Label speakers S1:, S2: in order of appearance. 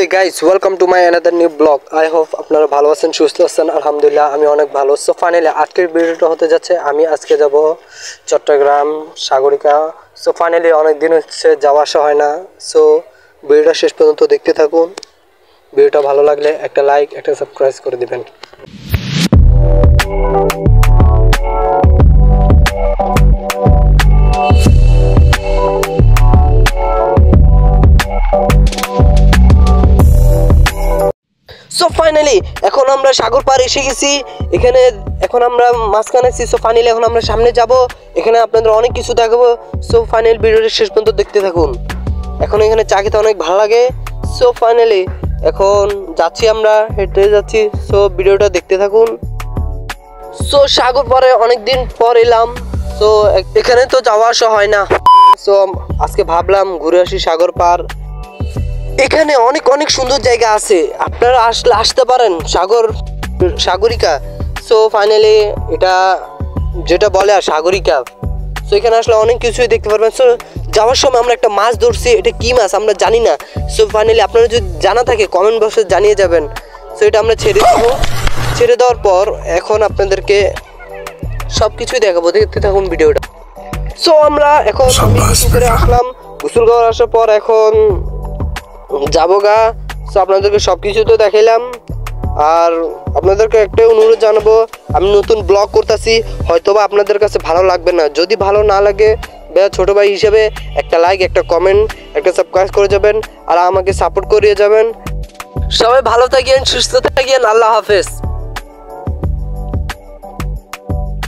S1: Hey guys, welcome to my another new vlog. I hope আপনারা ভালো আছেন, সুস্থ আছেন। আলহামদুলিল্লাহ আমি অনেক ভালো। সো ফাইনালি আজকের ভিডিওটা হতে যাচ্ছে আমি আজকে যাব চট্টগ্রাম সাগরিকা। সো ফাইনালি অনেক দিন হচ্ছে যাওয়া আসা হয় না। সো ভিডিওটা শেষ পর্যন্ত দেখতে থাকুন। ভিডিওটা ভালো লাগলে একটা লাইক, একটা সাবস্ক্রাইব করে দিবেন। সো ফাইনালি এখন আমরা সাগর পার এসে গেছি। এখানে এখন আমরা মাঝখানে আছি। সো ফাইনালি এখন আমরা সামনে যাব, এখানে আপনাদের অনেক কিছু দেখাবো। সো ফাইনাল ভিডিওটা শেষ পর্যন্ত দেখতে থাকুন। এখন এখানে চা খেতে অনেক ভালো লাগে। সো ফাইনালি এখন যাচ্ছি, আমরা হেঁটে যাচ্ছি। সো ভিডিওটা দেখতে থাকুন। সো সাগর পারে অনেকদিন পর এলাম। সো এখানে তো যাওয়া আসা হয় না। সো আজকে ভাবলাম ঘুরে আসি সাগর পার। এখানে অনেক অনেক সুন্দর জায়গা আছে, আপনারা আসতে পারেন সাগরিকা। সো ফাইনালি এটা যেটা বলে আর সাগরিকা। সো এখানে আসলে অনেক কিছুই দেখতে পারবেন। সো যাওয়ার সময় আমরা একটা মাছ ধরছি, এটা কি মাছ আমরা জানি না। সো ফাইনালি আপনারা যদি জানা থাকে কমেন্ট বক্সে জানিয়ে যাবেন। সো এটা আমরা ছেড়ে দেবো। ছেড়ে দেওয়ার পর এখন আপনাদেরকে সব কিছুই দেখাবো, দেখতে থাকুন ভিডিওটা। সো আমরা এখন করে আসলাম, গোসল করে আসার পর এখন যাবো গা। সো আপনাদেরকে সব কিছু তো দেখাইলাম, আর আপনাদেরকে একটাই অনুরোধ জানাবো, আমি নতুন ব্লগ করতেছি, হয়তোবা আপনাদের কাছে ভালো লাগবে না। যদি ভালো না লাগে ছোট ভাই হিসেবে একটা লাইক, একটা কমেন্ট, একটা সাবস্ক্রাইব করে যাবেন, আর আমাকে সাপোর্ট করিয়ে যাবেন। সবাই ভালো থাকেন, সুস্থ থাকেন, আল্লাহ হাফেজ।